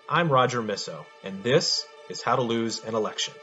I'm Roger Misso, and this is How to Lose an Election.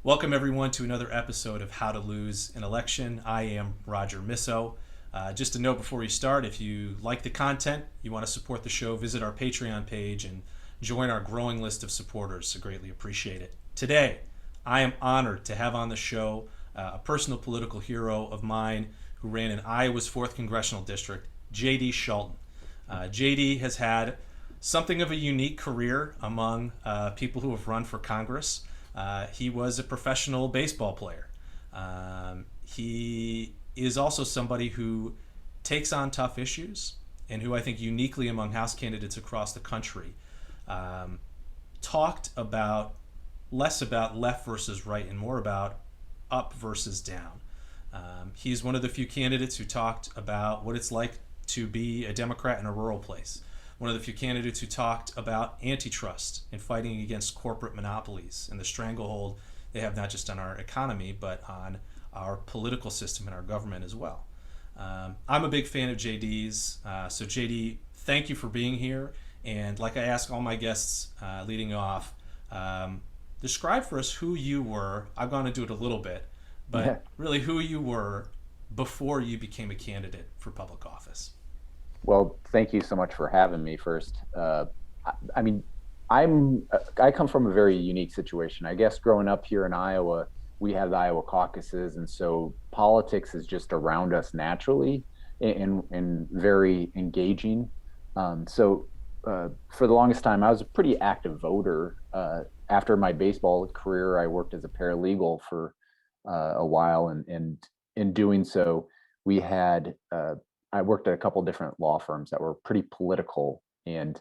Welcome, everyone, to another episode of How to Lose an Election. I am Roger Misso. Just a note before we start, if you like the content, you want to support the show, visit our Patreon page and join our growing list of supporters. I greatly appreciate it. Today, I am honored to have on the show a personal political hero of mine who ran in Iowa's 4th Congressional District, J.D. Scholten. J.D. has had something of a unique career among people who have run for Congress. He was a professional baseball player. He is also somebody who takes on tough issues and who I think uniquely among House candidates across the country talked about less about left versus right and more about up versus down. He's one of the few candidates who talked about what it's like to be a Democrat in a rural place. One of the few candidates who talked about antitrust and fighting against corporate monopolies and the stranglehold they have not just on our economy, but on our political system and our government as well. I'm a big fan of JD's. So JD, thank you for being here. And like I ask all my guests leading off, describe for us who you were. I'm going to do it a little bit, but really who you were before you became a candidate for public office. Well, thank you so much for having me first. I mean, I come from a very unique situation. I guess growing up here in Iowa, we have the Iowa caucuses, and so politics is just around us naturally and very engaging. For the longest time, I was a pretty active voter. After my baseball career, I worked as a paralegal for a while, and in doing so, we had I worked at a couple different law firms that were pretty political, and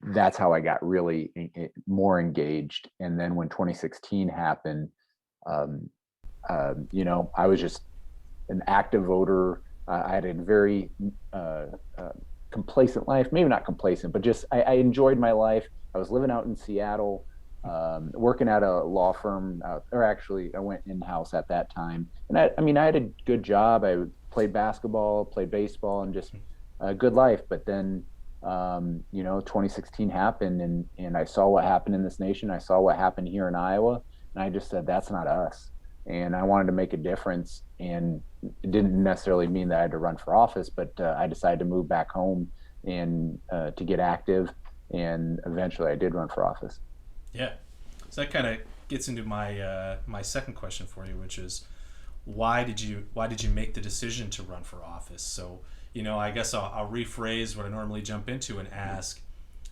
that's how I got really more engaged. And then when 2016 happened, I was just an active voter. I had a very complacent life, maybe not complacent, but just I enjoyed my life. I was living out in Seattle, working at a law firm, or actually I went in-house at that time. And I had a good job. I played basketball, played baseball, and just a good life. But then, 2016 happened, and I saw what happened in this nation. I saw what happened here in Iowa, and I just said, that's not us. And I wanted to make a difference. And it didn't necessarily mean that I had to run for office, but I decided to move back home and to get active. And eventually I did run for office. Yeah. So that kind of gets into my second question for you, which is why did you make the decision to run for office? So, I guess I'll rephrase what I normally jump into and ask,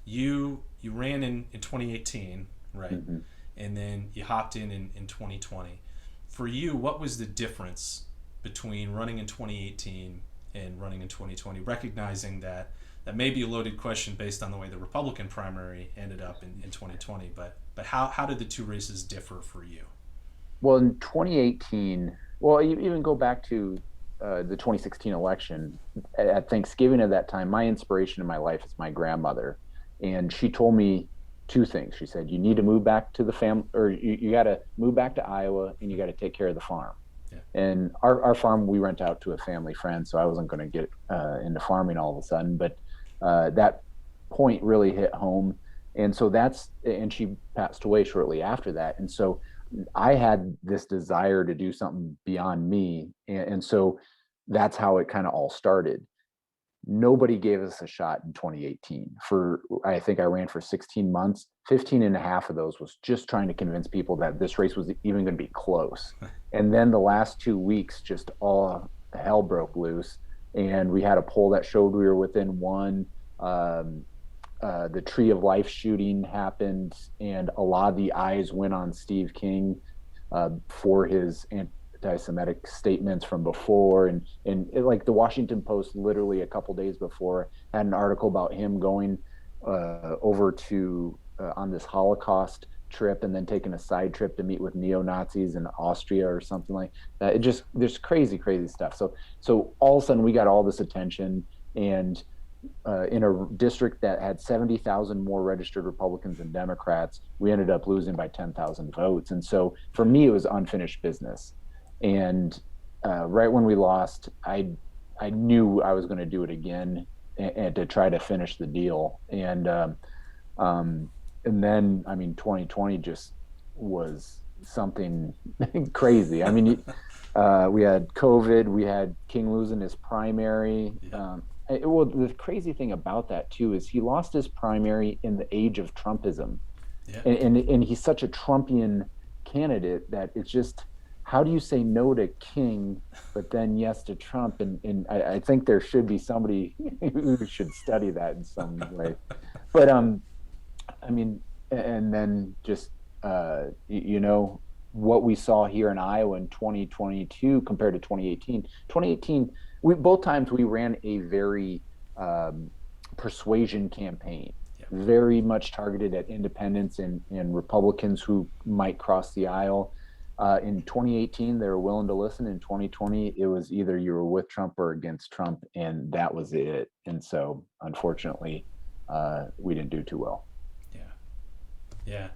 you ran in 2018, right? Mm-hmm. And then you hopped in 2020. For you, what was the difference between running in 2018 and running in 2020, recognizing that may be a loaded question based on the way the Republican primary ended up in 2020, but how did the two races differ for you? Well, in 2018, well, you even go back to the 2016 election. At Thanksgiving of that time, my inspiration in my life is my grandmother. And she told me two things. She said, you need to move back to the family, or you got to move back to Iowa, and you got to take care of the farm. Yeah. And our farm, we rent out to a family friend, so I wasn't going to get into farming all of a sudden. But that point really hit home. And so and she passed away shortly after that. And so I had this desire to do something beyond me. And so that's how it kind of all started. nobody gave us a shot in 2018. For I think I ran for 16 months. 15 and a half of those was just trying to convince people that this race was even going to be close. And then the last 2 weeks, just all hell broke loose. And we had a poll that showed we were within one. Um, the Tree of Life shooting happened, and a lot of the eyes went on Steve King for his anti-Semitic statements from before, and like the Washington Post, literally a couple days before, had an article about him going over to on this Holocaust trip and then taking a side trip to meet with neo-Nazis in Austria or something like that. It just there's crazy stuff. So all of a sudden we got all this attention, and in a district that had 70,000 more registered Republicans than Democrats, we ended up losing by 10,000 votes. And so for me, it was unfinished business. And right when we lost, I knew I was going to do it again, and to try to finish the deal. And then, I mean, 2020 just was something crazy. I mean, we had COVID, we had King losing his primary. Yeah. Well, the crazy thing about that too is he lost his primary in the age of Trumpism, Yeah. and he's such a Trumpian candidate that it's just, how do you say no to King but then yes to Trump? And I think there should be somebody who should study that in some way. But I mean, and then just you know, what we saw here in Iowa in 2022 compared to 2018. 2018, we both times we ran a very persuasion campaign, Yeah. very much targeted at independents and Republicans who might cross the aisle. In 2018, they were willing to listen. In 2020, it was either you were with Trump or against Trump, and that was it. And so, unfortunately, we didn't do too well. Yeah. Yeah.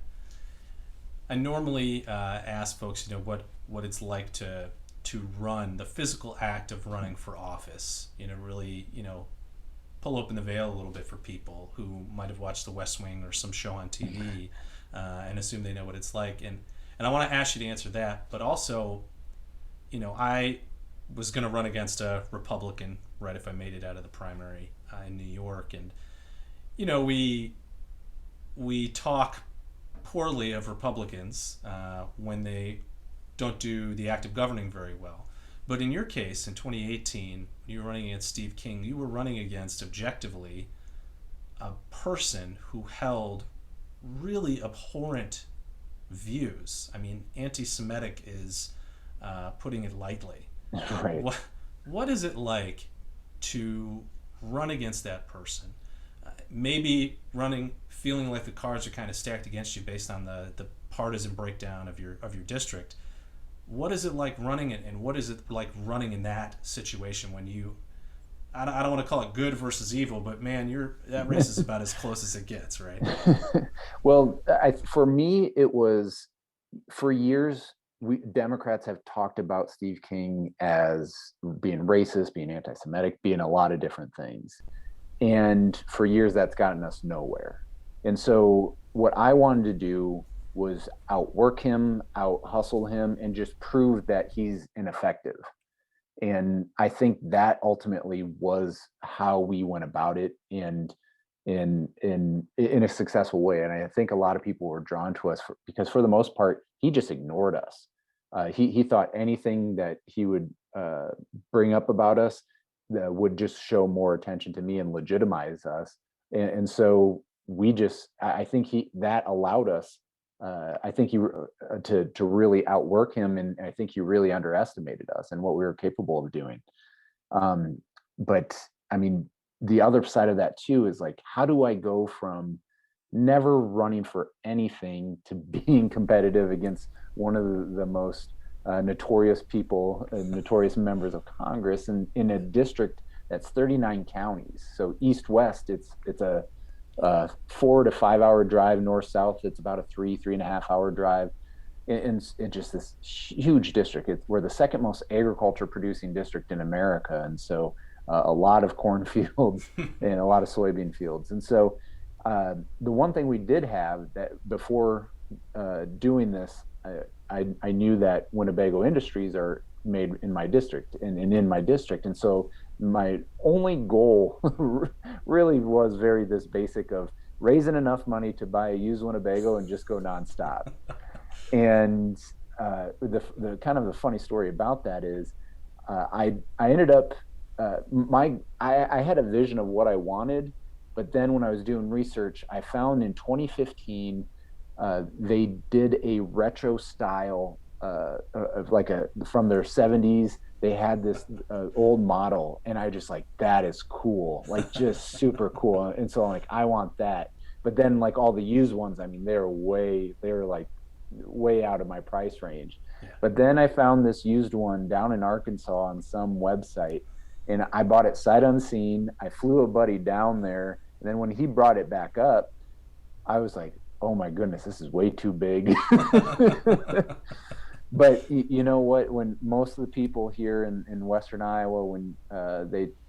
I normally ask folks, you know, what it's like to run, the physical act of running for office. You know, really, you know, pull open the veil a little bit for people who might have watched The West Wing or some show on TV and assume they know what it's like. And I want to ask you to answer that, but also, you know, I was going to run against a Republican, right, if I made it out of the primary in New York, and you know, we talk poorly of Republicans when they don't do the act of governing very well. But in your case, in 2018, when you were running against Steve King, you were running against, objectively, a person who held really abhorrent views. I mean, anti-Semitic is putting it lightly. Right. What is it like to run against that person? Maybe feeling like the cards are kind of stacked against you based on the partisan breakdown of your district. What is it like running it, and what is it like running in that situation when you? I don't want to call it good versus evil, but man, that race is about as close as it gets, right? Well, for me, it was, for years, Democrats have talked about Steve King as being racist, being anti-Semitic, being a lot of different things. And for years, that's gotten us nowhere. And so what I wanted to do was outwork him, out hustle him, and just prove that he's ineffective. And I think that ultimately was how we went about it in a successful way. And I think a lot of people were drawn to us because for the most part, he just ignored us. He thought anything that he would bring up about us would just show more attention to me and legitimize us. And so I think that allowed us. I think to really outwork him, and I think he really underestimated us and what we were capable of doing. But I mean, the other side of that too is like, how do I go from never running for anything to being competitive against one of the most notorious people, notorious members of Congress, and in a district that's 39 counties. So east-west, it's a 4 to 5 hour drive. North-south, it's about a 3.5 hour drive. And just this huge district. We're the second most agriculture producing district in America. And so a lot of cornfields and a lot of soybean fields. And so the one thing we did have that before doing this, I knew that Winnebago Industries are made in my district and in my district. And so my only goal really was very this basic of raising enough money to buy a used Winnebago and just go nonstop. And the kind of the funny story about that is I ended up I had a vision of what I wanted, but then when I was doing research, I found in 2015 they did a retro style of like a from their 70s. They had this old model, and I just like that is cool, like just super cool. And so I'm like, I want that. But then like all the used ones, I mean, they're like way out of my price range. Yeah. But then I found this used one down in Arkansas on some website, and I bought it sight unseen. I flew a buddy down there, and then when he brought it back up, I was like, "Oh my goodness, this is way too big." But you know what? When most of the people here in Western Iowa, when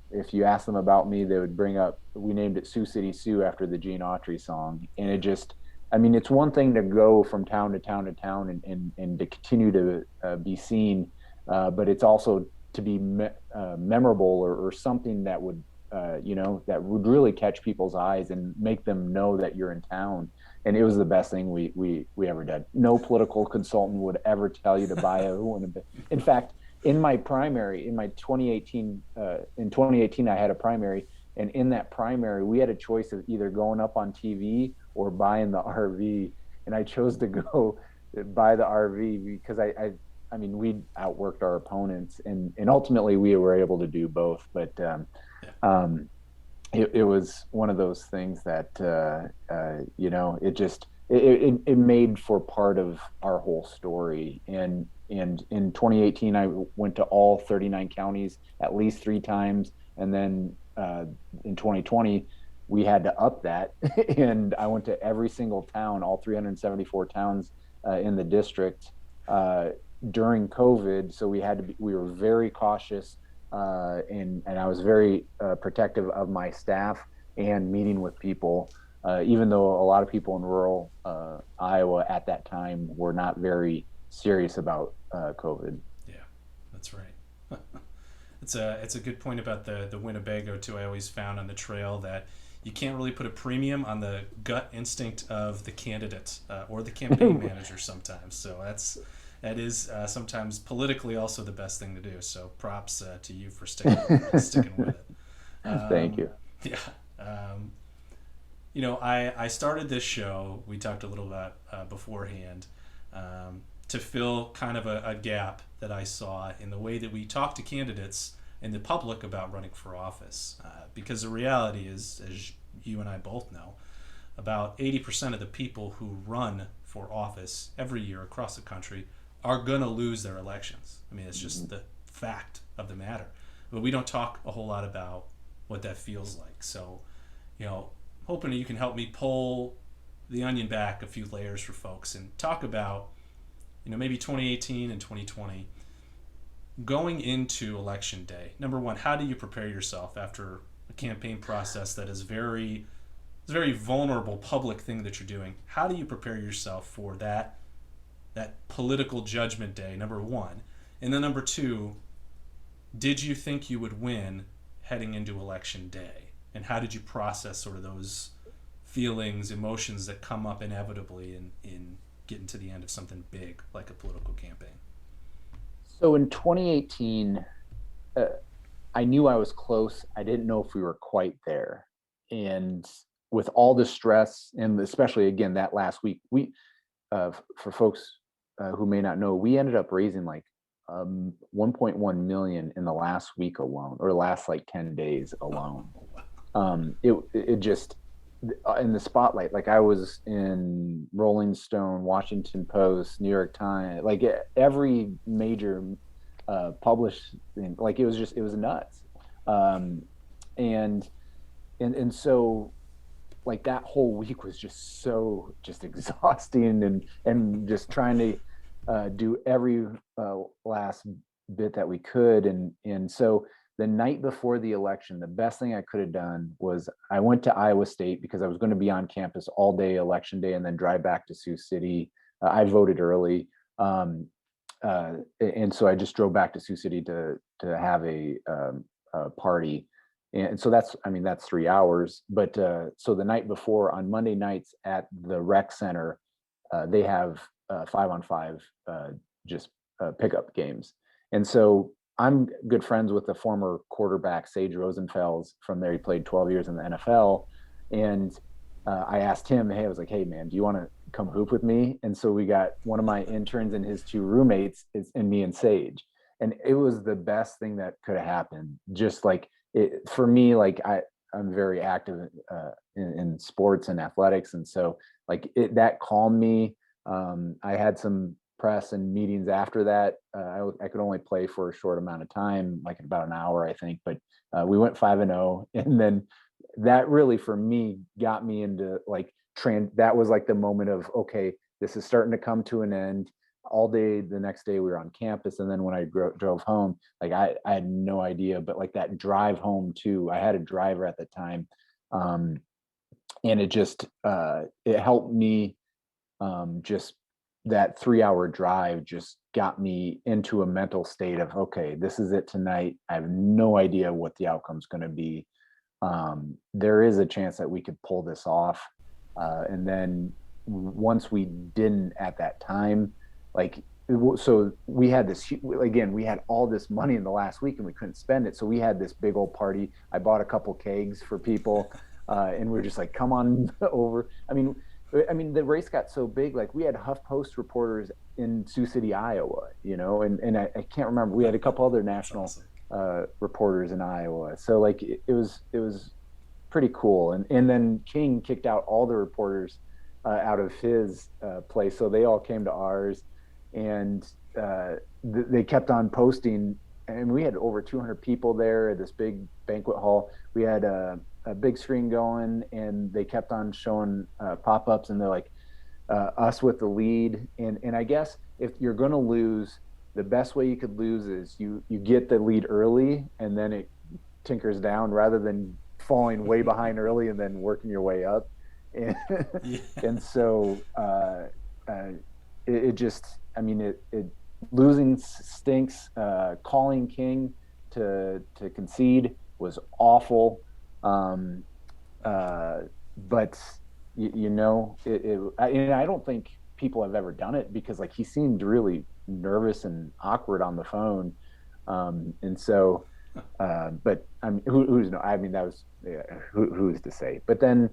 if you ask them about me, they would bring up, we named it Sioux City Sioux after the Gene Autry song. And it just, I mean, it's one thing to go from town to town to town and to continue to be seen, but it's also to be memorable or something that would, that would really catch people's eyes and make them know that you're in town. And it was the best thing we ever did. No political consultant would ever tell you to buy a Winnebago. In fact, in my primary, in my 2018, in 2018, I had a primary, and in that primary, we had a choice of either going up on TV or buying the RV, and I chose to go buy the RV because I mean, we outworked our opponents, and ultimately we were able to do both. But um, it was one of those things that it just it made for part of our whole story. And in 2018 I went to all 39 counties at least 3 times, and then in 2020 we had to up that and I went to every single town, all 374 towns in the district during COVID. So we were very cautious, and I was very protective of my staff and meeting with people, even though a lot of people in rural Iowa at that time were not very serious about COVID. Yeah, that's right. It's a good point about the Winnebago too. I always found on the trail that you can't really put a premium on the gut instinct of the candidate or the campaign manager sometimes. So that is sometimes politically also the best thing to do. So props to you for sticking with it. Thank you. Yeah. I started this show, we talked a little about beforehand, to fill kind of a gap that I saw in the way that we talk to candidates and the public about running for office. Because the reality is, as you and I both know, about 80% of the people who run for office every year across the country are going to lose their elections. I mean, it's just the fact of the matter. But we don't talk a whole lot about what that feels like. So, hoping that you can help me pull the onion back a few layers for folks and talk about, maybe 2018 and 2020 going into election day. Number one, how do you prepare yourself after a campaign process that is very vulnerable public thing that you're doing? How do you prepare yourself for that political judgment day, number one? And then number two, did you think you would win heading into election day? And how did you process sort of those feelings, emotions that come up inevitably in getting to the end of something big like a political campaign? So in 2018, I knew I was close. I didn't know if we were quite there. And with all the stress, and especially again that last week, for folks who may not know, we ended up raising like 1.1 million in the last week alone, or last like 10 days alone. It just in the spotlight. Like I was in Rolling Stone, Washington Post, New York Times, like every major published thing. Like it was nuts. And so like that whole week was just exhausting, and just trying to do every last bit that we could. And so the night before the election, the best thing I could have done was I went to Iowa State because I was going to be on campus all day election day and then drive back to Sioux City. I voted early. And so I just drove back to Sioux City to have party. And so that's 3 hours. But so the night before, on Monday nights at the rec center, they have 5-on-5 just pickup games. And so I'm good friends with the former quarterback, Sage Rosenfels. From there, he played 12 years in the NFL. And I asked him, hey, I was like, hey, man, do you want to come hoop with me? And so we got one of my interns and his two roommates, and me and Sage. And it was the best thing that could have happened. Just like it, for me, like I'm very active in sports and athletics. And so like that calmed me. I had some press and meetings after that. I could only play for a short amount of time, like about an hour, I think, but we went 5-0. And then that really, for me, got me into like that was like the moment of, okay, this is starting to come to an end. All day the next day we were on campus. And then when I drove home, like I had no idea, but like that drive home too, I had a driver at the time. And it just, it helped me, just that 3-hour drive just got me into a mental state of, okay, this is it tonight. I have no idea what the outcome's going to be. There is a chance that we could pull this off. And then once we didn't at that time, like, so we had this, again, we had all this money in the last week and we couldn't spend it. So we had this big old party. I bought a couple kegs for people, and we were just like, come on over. I mean, the race got so big, like we had HuffPost reporters in Sioux City, Iowa, and I can't remember. We had a couple other national reporters in Iowa. So like it was pretty cool. And then King kicked out all the reporters out of his place. So they all came to ours, and they kept on posting. And we had over 200 people there at this big banquet hall. We had a big screen going, and they kept on showing pop-ups, and they're like, us with the lead. And I guess if you're going to lose, the best way you could lose is you get the lead early, and then it tinkers down, rather than falling way behind early and then working your way up. And, yeah. And so it just, I mean, it losing stinks. Calling King to concede was awful. But I don't think people have ever done it, because like he seemed really nervous and awkward on the phone. And so, but I mean, who's no, I mean, that was, who's to say. But then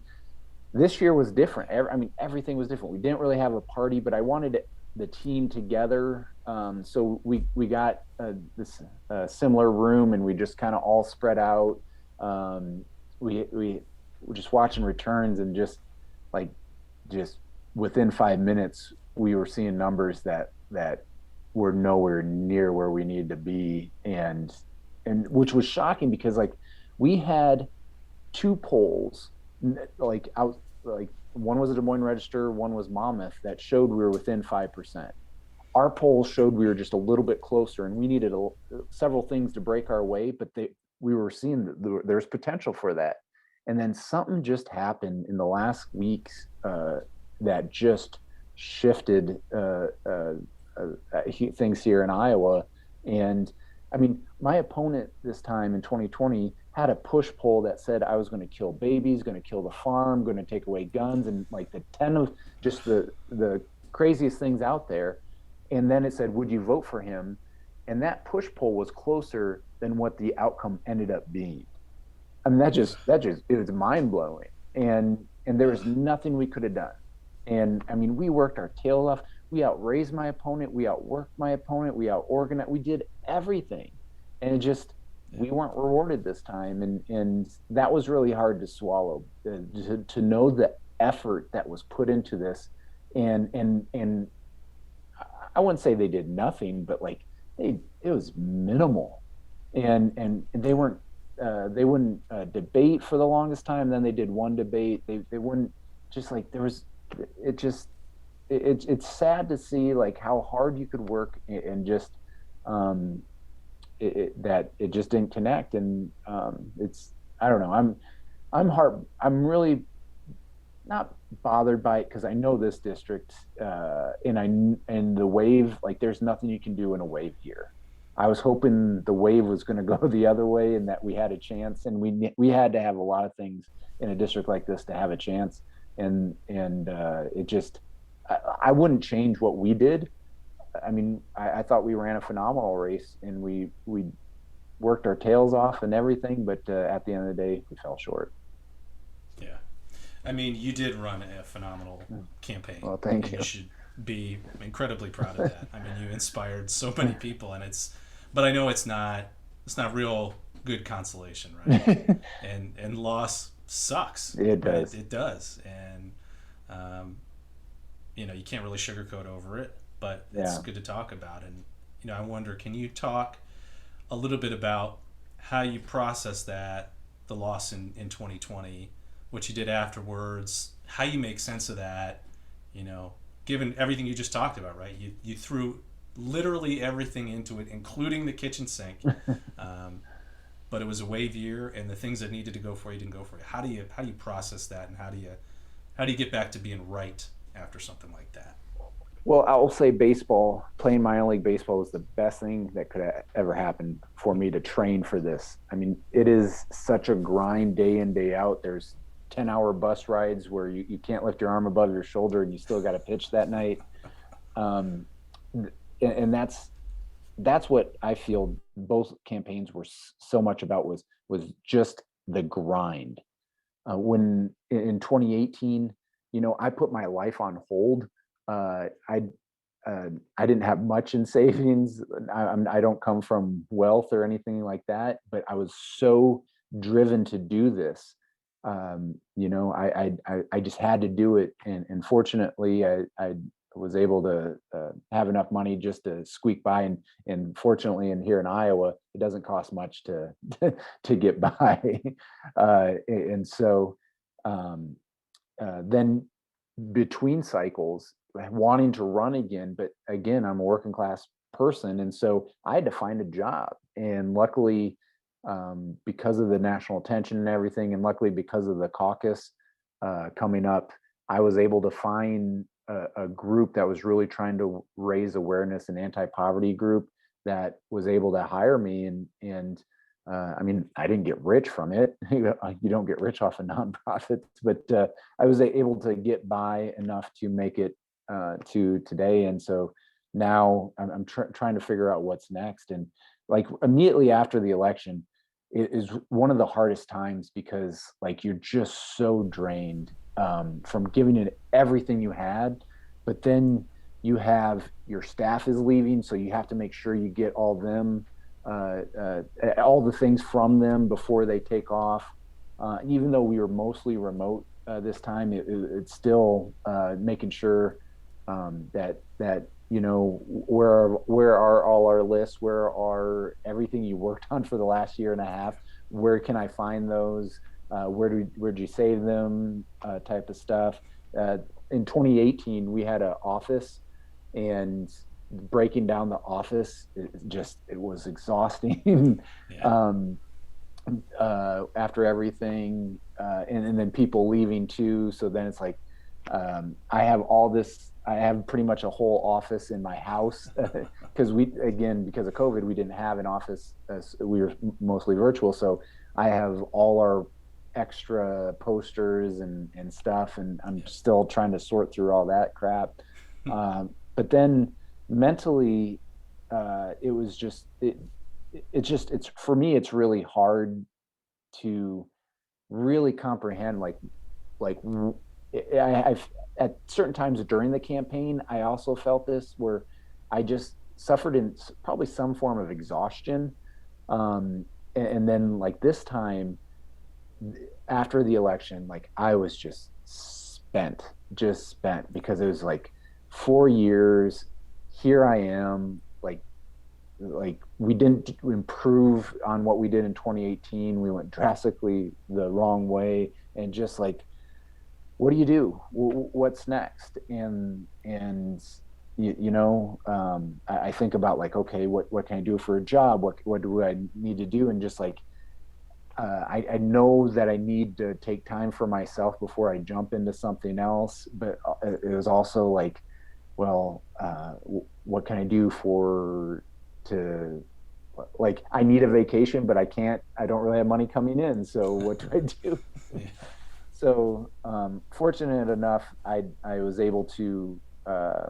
this year was different. Everything was different. We didn't really have a party, but I wanted the team together. So we got this similar room, and we just kind of all spread out. We were just watching returns, and just within 5 minutes, we were seeing numbers that were nowhere near where we needed to be. And which was shocking, because like we had 2 polls, like one was a Des Moines Register, one was Monmouth, that showed we were within 5%. Our polls showed we were just a little bit closer, and we needed several things to break our way, but we were seeing that there's potential for that. And then something just happened in the last weeks that just shifted things here in Iowa. And I mean, my opponent this time in 2020 had a push poll that said I was going to kill babies, going to kill the farm, going to take away guns, and like the 10 of just the craziest things out there. And then it said, would you vote for him? And that push poll was closer than what the outcome ended up being. I mean, that just it was mind blowing. And there was nothing we could have done. And I mean, we worked our tail off. We outraised my opponent. We outworked my opponent. We outorganized. We did everything. And it just, we weren't rewarded this time. And that was really hard to swallow, to know the effort that was put into this. And I wouldn't say they did nothing, but like it was minimal. And they wouldn't debate for the longest time. Then they did one debate. They wouldn't, just like, there was, it's sad to see like how hard you could work, and just that it just didn't connect. And it's, I don't know, I'm really not bothered by it, because I know this district, and the wave, like there's nothing you can do in a wave here. I was hoping the wave was going to go the other way and that we had a chance. And we had to have a lot of things in a district like this to have a chance. And it just I wouldn't change what we did. I mean, I thought we ran a phenomenal race and we worked our tails off and everything, but at the end of the day, we fell short. Yeah. I mean, you did run a phenomenal campaign, Well, thank and you you. should be incredibly proud of that. I mean, you inspired so many people, and but I know it's not real good consolation, right? And loss sucks, It right? does. It does, and um, you can't really sugarcoat over it, but it's Yeah. good to talk about. And I wonder, can you talk a little bit about how you process that, the loss in 2020, what you did afterwards, how you make sense of that, you know, given everything you just talked about, right? You threw literally everything into it, including the kitchen sink. Um, but it was a wave year, and the things that needed to go for you didn't go for you. How do you process that, and how do you get back to being right after something like that? Well, I'll say baseball, playing minor league baseball was the best thing that could ever happen for me to train for this. I mean, it is such a grind day in, day out. There's 10-hour bus rides where you can't lift your arm above your shoulder and you still got to pitch that night. Um, and that's what I feel both campaigns were so much about was just the grind. When in 2018, I put my life on hold. I didn't have much in savings. I don't come from wealth or anything like that, but I was so driven to do this. I just had to do it, and fortunately, I was able to have enough money just to squeak by. And fortunately, in here in Iowa, it doesn't cost much to to get by. And so um, then between cycles wanting to run again, but again, I'm a working class person, and so I had to find a job. And luckily, because of the national attention and everything, and luckily because of the caucus coming up, I was able to find a group that was really trying to raise awareness, an anti-poverty group that was able to hire me. And I mean, I didn't get rich from it. You don't get rich off of nonprofits, but I was able to get by enough to make it to today. And so now I'm trying to figure out what's next. And like immediately after the election, it is one of the hardest times because like you're just so drained from giving it everything you had, but then you have your staff is leaving, so you have to make sure you get all the things from them before they take off. Even though we were mostly remote this time, it's still making sure that where are all our lists, where are everything you worked on for the last year and a half, where can I find those, where'd you save them, type of stuff. In 2018, we had an office, and breaking down the office it was exhausting. Yeah. um, After everything, and then people leaving too. So then it's like I have all this. I have pretty much a whole office in my house because because of COVID, we didn't have an office. We were mostly virtual. So I have all our extra posters and stuff, and I'm Yeah. still trying to sort through all that crap. But then mentally, it was just it's for me. It's really hard to really comprehend like I've at certain times during the campaign, I also felt this where I just suffered in probably some form of exhaustion. And then like this time after the election, like I was just spent because it was like 4 years. Here I am, like we didn't improve on what we did in 2018. We went drastically the wrong way, and just like what do you do? What's next? And I think about like, okay, what can I do for a job? What do I need to do? And just like I know that I need to take time for myself before I jump into something else. But it was also like, well, what can I do to like I need a vacation, but I don't really have money coming in. So what do I do? Yeah. So fortunate enough, I was able to, uh,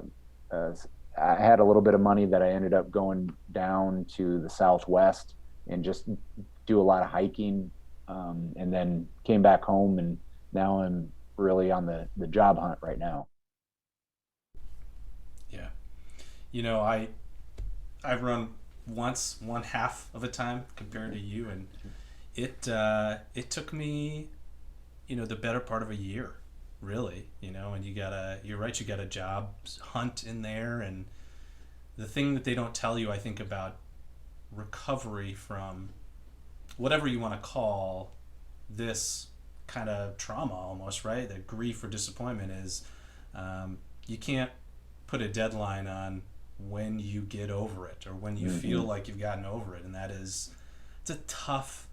I had a little bit of money that I ended up going down to the Southwest and just do a lot of hiking, and then came back home, and now I'm really on the job hunt right now. Yeah. I've run once, one half of a time compared to you, and it took me, the better part of a year, really. And you're right, you got a job hunt in there, and the thing that they don't tell you, I think, about recovery from whatever you want to call this kind of trauma, almost, right? The grief or disappointment is, you can't put a deadline on when you get over it or when you feel Mm-hmm. like you've gotten over it. And it's a tough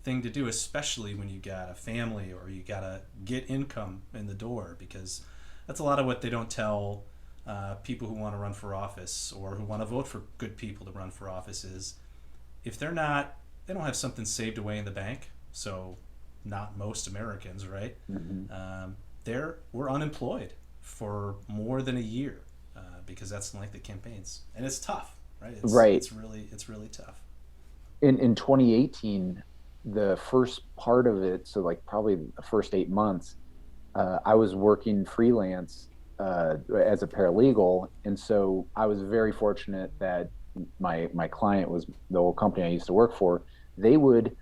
thing to do, especially when you got a family or you got to get income in the door, because that's a lot of what they don't tell people who want to run for office or who want to vote for good people to run for office is if they don't have something saved away in the bank. So not most Americans, right? Mm-hmm. We're unemployed for more than a year, because that's the length of campaigns, and it's tough, right? Right. It's really tough. In 2018, the first part of it, so like probably the first 8 months, I was working freelance as a paralegal, and so I was very fortunate that my client was the old company I used to work for. They would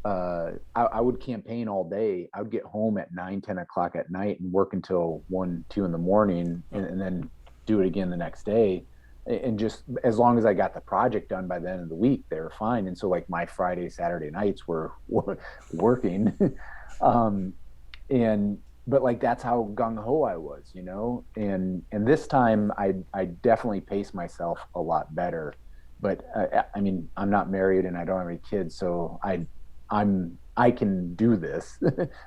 I would campaign all day. I would get home at 9, 10 o'clock at night and work until 1, 2 in the morning, Oh, and then do it again the next day. And just as long as I got the project done by the end of the week, they were fine. And so like my Friday, Saturday nights were working. um, and but like that's how gung ho I was, And this time I definitely paced myself a lot better. But I mean, I'm not married and I don't have any kids, so I can do this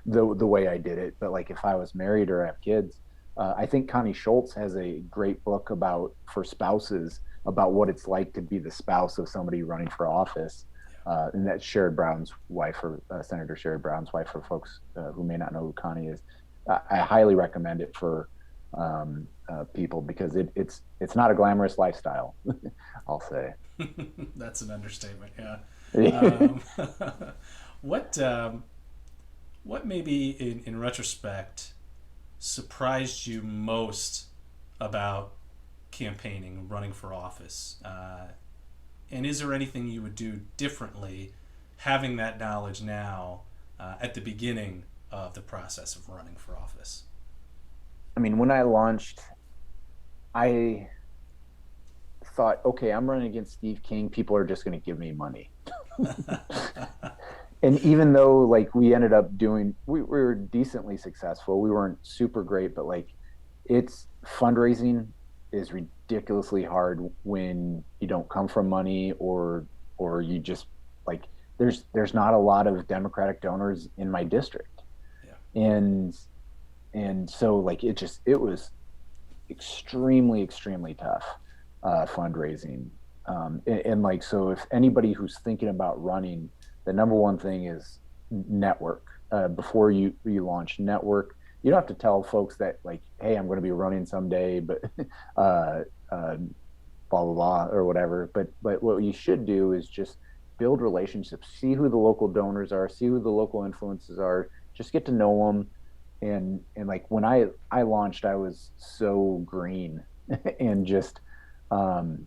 the way I did it. But like if I was married or have kids, I think Connie Schultz has a great book about for spouses about what it's like to be the spouse of somebody running for office. And that's Sherrod Brown's wife, or Senator Sherrod Brown's wife, for folks who may not know who Connie is. I highly recommend it for people because it's not a glamorous lifestyle. I'll say. yeah. That's an understatement. Yeah. Yeah. Um, what what maybe in retrospect surprised you most about campaigning, running for office? And is there anything you would do differently, having that knowledge now, at the beginning of the process of running for office? I mean, when I launched, I thought, okay, I'm running against Steve King. People are just going to give me money. And even though like we ended up we were decently successful, we weren't super great, but like it's fundraising is ridiculously hard when you don't come from money, or you just like there's not a lot of Democratic donors in my district. Yeah. And and so like it was extremely tough fundraising. And like, so if anybody who's thinking about running, the number one thing is network. Before you launch, network. You don't have to tell folks that like, hey, I'm going to be running someday, but uh, uh, blah blah blah or whatever. But what you should do is just build relationships, see who the local donors are, see who the local influences are, just get to know them. And like when I launched, I was so green and just um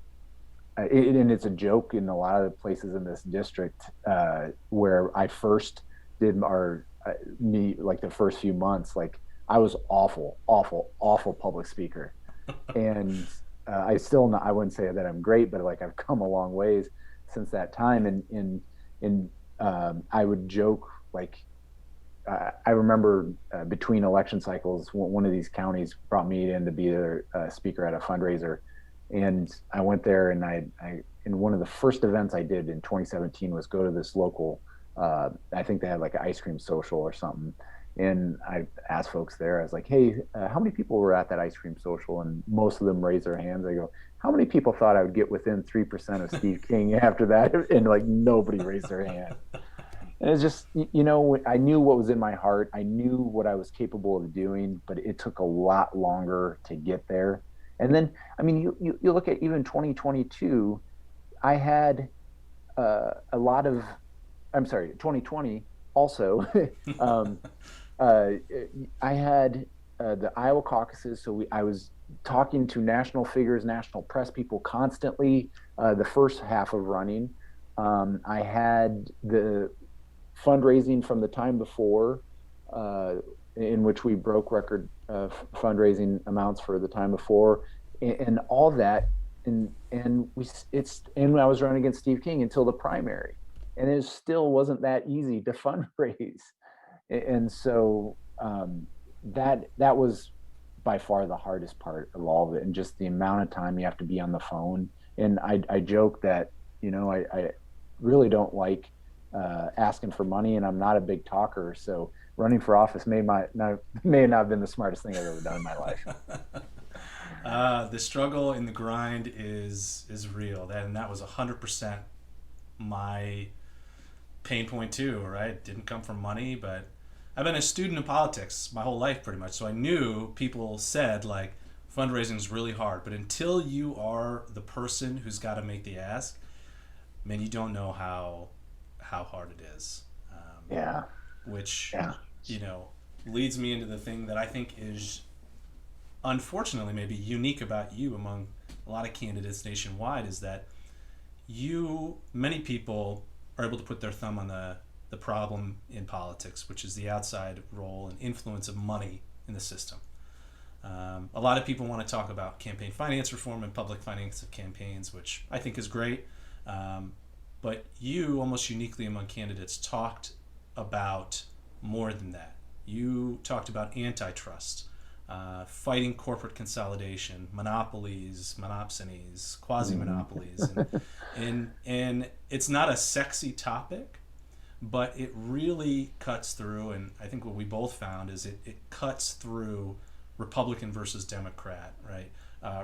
and it's a joke in a lot of the places in this district where I first did our me like the first few months, like I was awful public speaker. And I still not, I wouldn't say that I'm great, but like I've come a long ways since that time. And I would joke like I remember between election cycles, one of these counties brought me in to be their speaker at a fundraiser, and I went there, and in one of the first events I did in 2017 was go to this local. I think they had like an ice cream social or something, And I asked folks there, I was like, hey, how many people were at that ice cream social? And most of them raised their hands. I go, how many people thought I would get within 3% of Steve King after that? And like nobody raised their hand. And it's just, I knew what was in my heart. I knew what I was capable of doing, but it took a lot longer to get there. And then, I mean, you look at even 2022, I had a lot of, I'm sorry, 2020 also. um, uh, I had the Iowa caucuses, so I was talking to national figures, national press people constantly. The first half of running, I had the fundraising from the time before, uh, in which we broke record fundraising amounts for the time before, and all that, and I was running against Steve King until the primary, and it still wasn't that easy to fundraise, and so that was by far the hardest part of all of it, and just the amount of time you have to be on the phone. And I joke that I really don't like asking for money, and I'm not a big talker. So running for office may not have been the smartest thing I've ever done in my life. The struggle and the grind is real. That was 100% my pain point too. Right? Didn't come from money, but I've been a student of politics my whole life pretty much. So I knew people said like fundraising is really hard, but until you are the person who's got to make the ask, man, you don't know how hard it is. Yeah, Which yeah. you know leads me into the thing that I think is unfortunately maybe unique about you among a lot of candidates nationwide is that many people are able to put their thumb on the problem in politics, which is the outside role and influence of money in the system. A lot of people want to talk about campaign finance reform and public finance of campaigns, which I think is great. Um, but you, almost uniquely among candidates, talked about more than that. You talked about antitrust, fighting corporate consolidation, monopolies, monopsonies, quasi Mm-hmm. monopolies, and it's not a sexy topic, but it really cuts through. And I think what we both found is it cuts through Republican versus Democrat, right?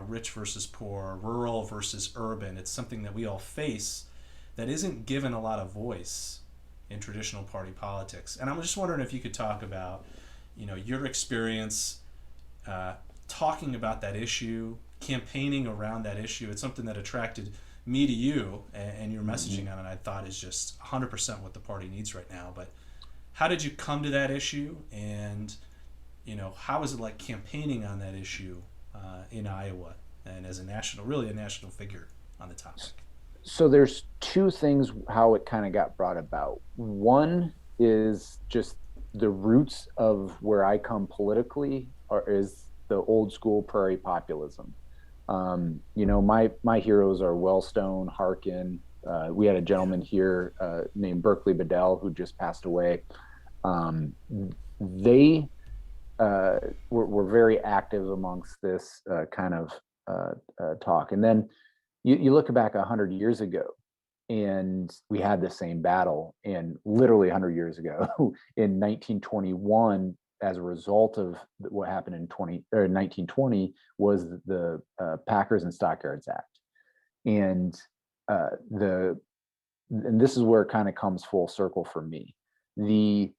Rich versus poor, rural versus urban. It's something that we all face that isn't given a lot of voice in traditional party politics. And I'm just wondering if you could talk about, your experience uh, talking about that issue, campaigning around that issue. It's something that attracted me to you, and your Mm-hmm. messaging on it, I thought, is just 100% what the party needs right now. But how did you come to that issue, and how is it like campaigning on that issue in Iowa, and as really a national figure on the topic? So there's two things how it kind of got brought about. One is just the roots of where I come politically is the old school prairie populism. My heroes are Wellstone, Harkin. We had a Yeah. gentleman here named Berkeley Bedell who just passed away. Um, they uh, were very active amongst this kind of talk. And then you look back 100 years ago, and we had the same battle. And literally 100 years ago, in 1921, as a result of what happened in 1920, was the Packers and Stockyards Act. And the and this is where it kind of comes full circle for me. The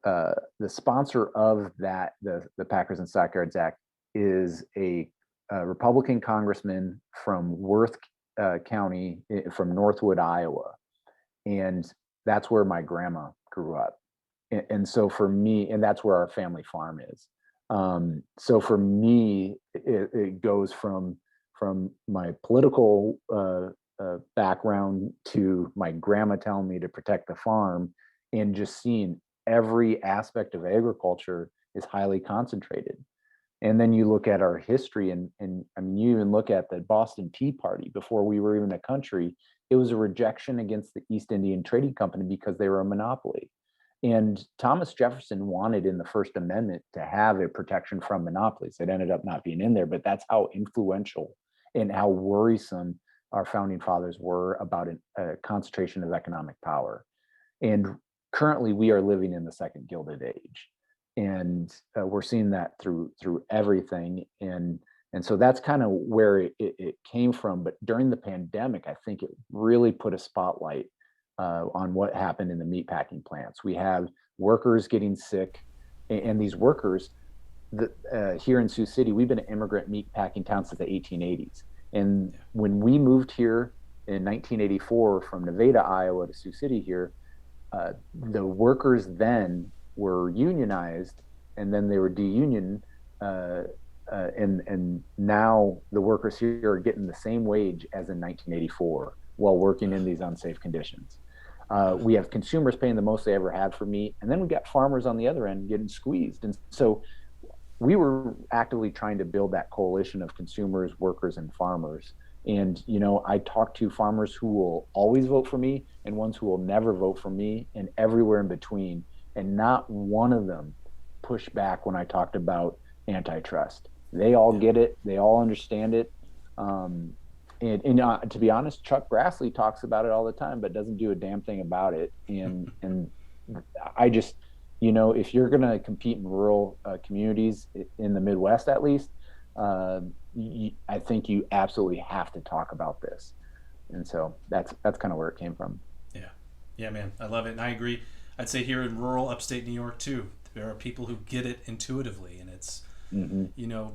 the sponsor of the Packers and Stockyards Act is a Republican congressman from Worth County, from Northwood, Iowa, and that's where my grandma grew up. And so for me, and that's where our family farm is. So for me, it goes from my political background to my grandma telling me to protect the farm, and just seeing every aspect of agriculture is highly concentrated. And then you look at our history, and I mean, you even look at the Boston Tea Party before we were even a country. It was a rejection against the East Indian Trading Company because they were a monopoly. And Thomas Jefferson wanted in the First Amendment to have a protection from monopolies. It ended up not being in there, but that's how influential and how worrisome our founding fathers were about a concentration of economic power. And currently, we are living in the second Gilded Age. and we're seeing that through everything, and so that's kind of where it came from. But during the pandemic, I think it really put a spotlight on what happened in the meatpacking plants. We have workers getting sick, and these workers, here in Sioux City, we've been an immigrant meatpacking town since the 1880s. And Yeah. when we moved here in 1984 from Nevada, Iowa to Sioux City here, the workers then were unionized, and then they were deunion, uh, and now the workers here are getting the same wage as in 1984 while working in these unsafe conditions. We have consumers paying the most they ever had for meat, and then we got farmers on the other end getting squeezed. And so we were actively trying to build that coalition of consumers, workers, and farmers. And, I talk to farmers who will always vote for me and ones who will never vote for me and everywhere in between. And not one of them pushed back when I talked about antitrust. They all Yeah. get it, they all understand it. Um, and to be honest, Chuck Grassley talks about it all the time, but doesn't do a damn thing about it. And I just, if you're going to compete in rural communities in the Midwest, at least, I think you absolutely have to talk about this. And so that's kind of where it came from. Yeah. Yeah, man. I love it. And I agree. I'd say here in rural upstate New York, too, there are people who get it intuitively. And it's, Mm-hmm.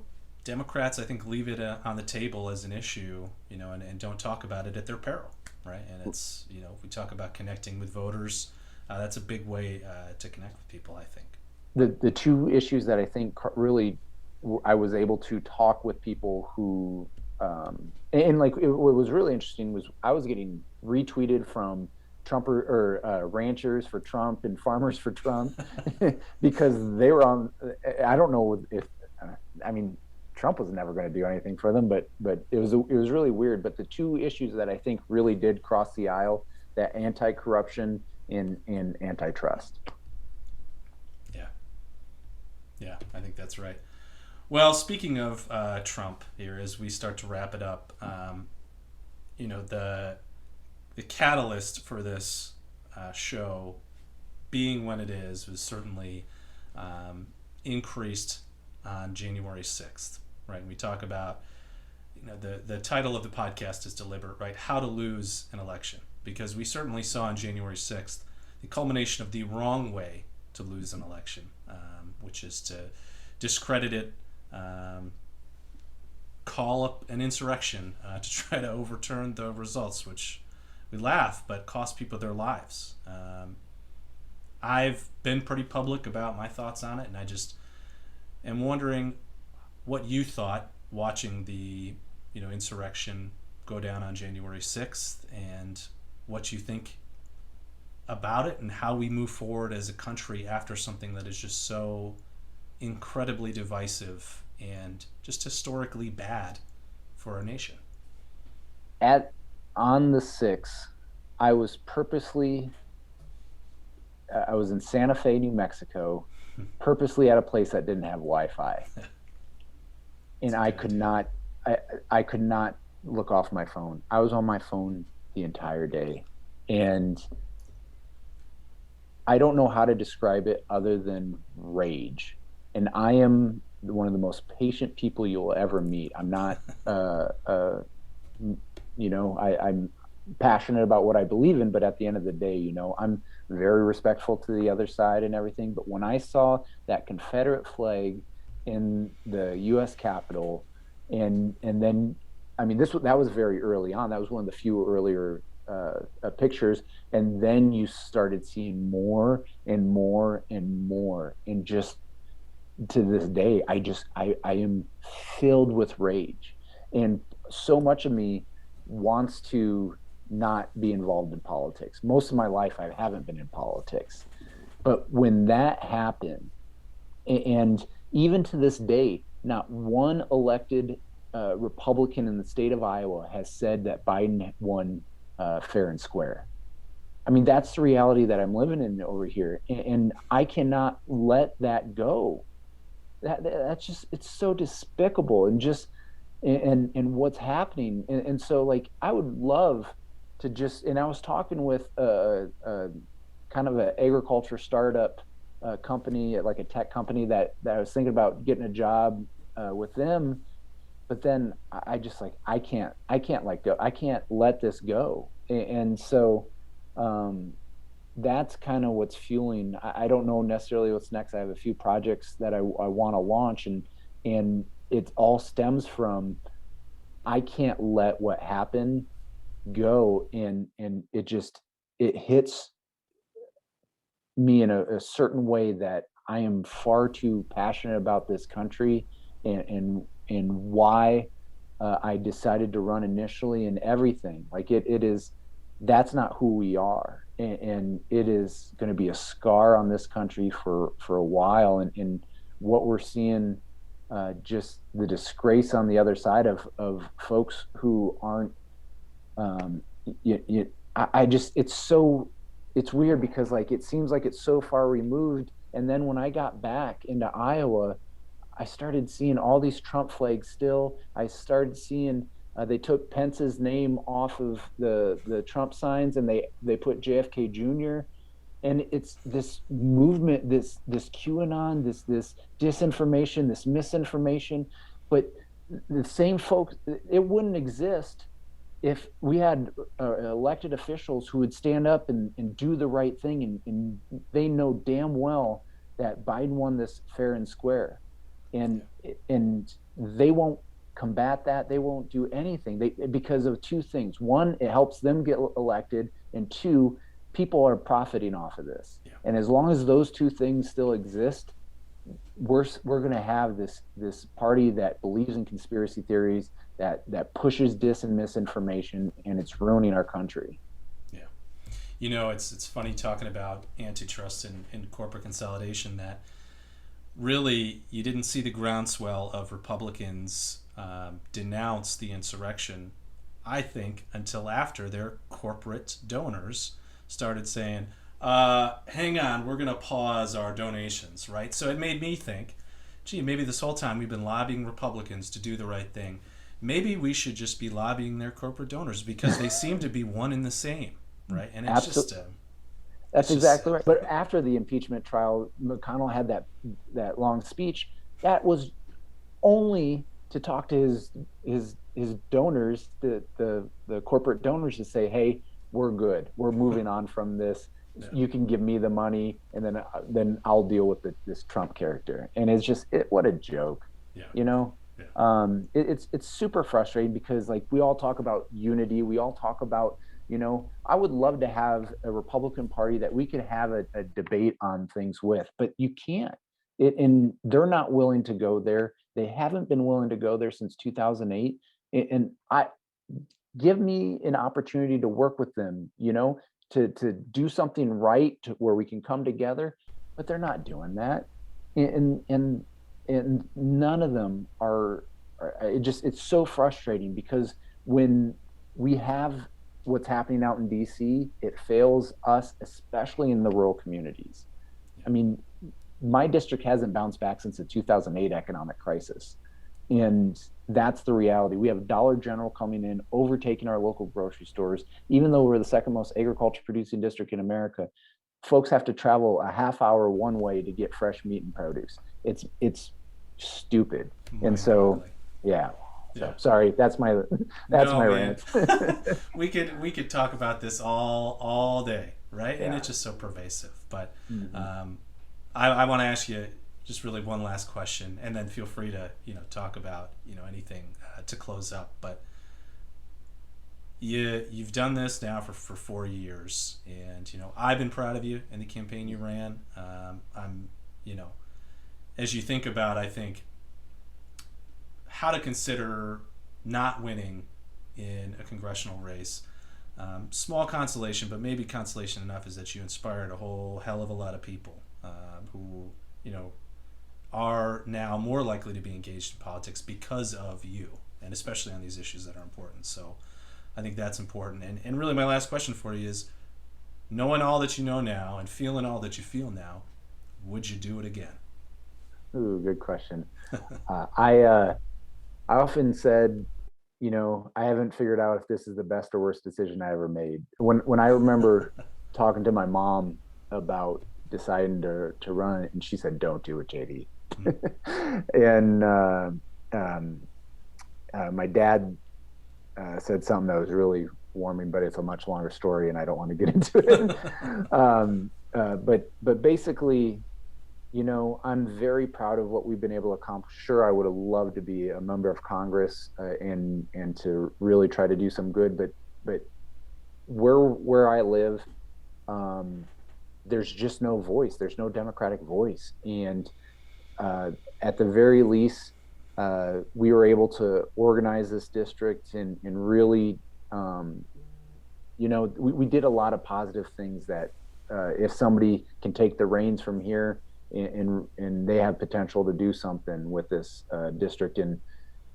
Democrats, I think, leave it on the table as an issue, and don't talk about it at their peril, right? And it's, if we talk about connecting with voters, that's a big way to connect with people, I think. The two issues that I think really I was able to talk with people who, and like what was really interesting was I was getting retweeted from Trump or ranchers for Trump and farmers for Trump because they were on. I don't know if I mean Trump was never going to do anything for them, but it was really weird. But the two issues that I think really did cross the aisle, that anti-corruption and antitrust. Yeah. Yeah, I think that's right. Well, speaking of Trump here, as we start to wrap it up, the catalyst for this show being when it is was certainly increased on January 6th, right? And we talk about, the title of the podcast is deliberate, right? How to lose an election, because we certainly saw on January 6th the culmination of the wrong way to lose an election, which is to discredit it, call up an insurrection to try to overturn the results, which we laugh, but cost people their lives. I've been pretty public about my thoughts on it, and I just am wondering what you thought watching the insurrection go down on January 6th, and what you think about it, and how we move forward as a country after something that is just so incredibly divisive and just historically bad for our nation. At on the 6th, I was I was in Santa Fe, New Mexico, purposely at a place that didn't have Wi-Fi, and I could not look off my phone. I was on my phone the entire day, and I don't know how to describe it other than rage. And I am one of the most patient people you'll ever meet. I'm not, I'm passionate about what I believe in, but at the end of the day, I'm very respectful to the other side and everything. But when I saw that Confederate flag in the U.S. Capitol, and then, I mean, that was very early on. That was one of the few earlier pictures, and then you started seeing more and more and more, and just to this day, I am filled with rage, and so much of me wants to not be involved in politics. Most of my life, I haven't been in politics, but when that happened, and even to this day, not one elected Republican in the state of Iowa has said that Biden won fair and square. I mean, that's the reality that I'm living in over here, and I cannot let that go. That's just, it's so despicable, and just and what's happening. And so, like, I would love to just, and I was talking with kind of an agriculture startup company, like a tech company that I was thinking about getting a job with them. But then I just like I can't let go. I can't let this go. And so um, that's kind of what's fueling. I don't know necessarily what's next. I have a few projects that I want to launch, and it all stems from I can't let what happened go, and it hits me in a certain way that I am far too passionate about this country, and why I decided to run initially, and everything. Like it is, that's not who we are, and it is going to be a scar on this country for a while. And what we're seeing, just the disgrace on the other side of folks who aren't um I just it's weird because like it seems like it's so far removed, and then when I got back into Iowa, I started seeing all these Trump flags still. I started seeing they took Pence's name off of the Trump signs, and they put JFK Jr. And it's this movement, this QAnon, this disinformation, this misinformation. But the same folks, it wouldn't exist if we had elected officials who would stand up and do the right thing, and they know damn well that Biden won this fair and square, and and they won't combat that. They won't do anything. They because of two things. One, it helps them get elected, and two, people are profiting off of this. Yeah. And as long as those two things still exist, we're going to have this party that believes in conspiracy theories, that pushes dis and misinformation, and it's ruining our country. Yeah. It's funny talking about antitrust and corporate consolidation that really you didn't see the groundswell of Republicans denounce the insurrection, I think, until after their corporate donors started saying, hang on, we're going to pause our donations, right? So it made me think, gee, maybe this whole time we've been lobbying Republicans to do the right thing. Maybe we should just be lobbying their corporate donors because they seem to be one and the same, right? And it's Absolutely. just, That's it's just exactly sad. right. But after the impeachment trial, McConnell had that long speech. That was only to talk to his donors, the corporate donors, to say, hey, we're good. We're moving on from this. Yeah. You can give me the money, and then I'll deal with this Trump character. And it's just what a joke, Yeah. you know. Yeah. It's super frustrating because like we all talk about unity, we all talk about, I would love to have a Republican Party that we could have a debate on things with, but you can't. And they're not willing to go there. They haven't been willing to go there since 2008. And I give me an opportunity to work with them, to do something right, where we can come together, but they're not doing that. And none of them it's so frustrating because when we have what's happening out in DC, it fails us, especially in the rural communities. Yeah. I mean, my district hasn't bounced back since the 2008 economic crisis. And that's the reality. We have Dollar General coming in, overtaking our local grocery stores. Even though we're the second most agriculture producing district in America, folks have to travel a half hour one way to get fresh meat and produce. It's stupid. And so, yeah. So sorry, that's my rant. we could talk about this all day, right? Yeah. And it's just so pervasive. But Mm-hmm. I want to ask you just really one last question, and then feel free to talk about anything to close up. But you've done this now for 4 years, and I've been proud of you in the campaign you ran. I'm as you think about, I think, how to consider not winning in a congressional race. Small consolation, but maybe consolation enough, is that you inspired a whole hell of a lot of people who are now more likely to be engaged in politics because of you, and especially on these issues that are important. So I think that's important. And really, my last question for you is, knowing all that you know now and feeling all that you feel now, would you do it again? Ooh, good question. I often said, I haven't figured out if this is the best or worst decision I ever made. When I remember talking to my mom about deciding to run, and she said, "Don't do it, JD." Mm. And um, my dad said something that was really warming, but it's a much longer story, and I don't want to get into it. But basically, I'm very proud of what we've been able to accomplish. Sure, I would have loved to be a member of Congress, and to really try to do some good, but where I live, um, there's just no voice. There's no Democratic voice, and uh, at the very least, we were able to organize this district and really, um, we did a lot of positive things that, if somebody can take the reins from here, and they have potential to do something with this district, and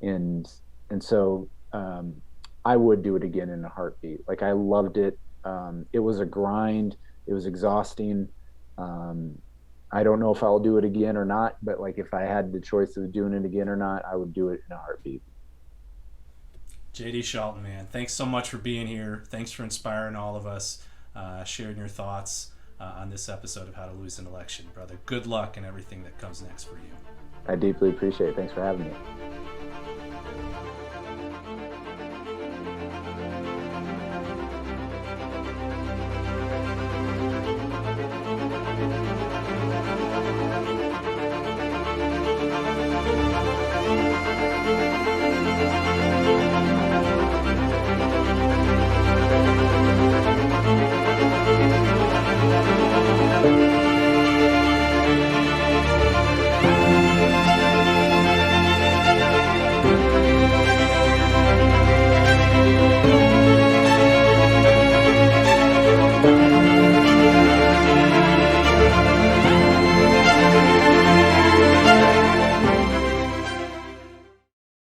and so, I would do it again in a heartbeat. Like, I loved it. It was a grind. It was exhausting. Um, I don't know if I'll do it again or not, but like, if I had the choice of doing it again or not, I would do it in a heartbeat. JD Scholten, man, thanks so much for being here. Thanks for inspiring all of us, sharing your thoughts on this episode of How to Lose an Election, brother. Good luck in everything that comes next for you. I deeply appreciate it. Thanks for having me.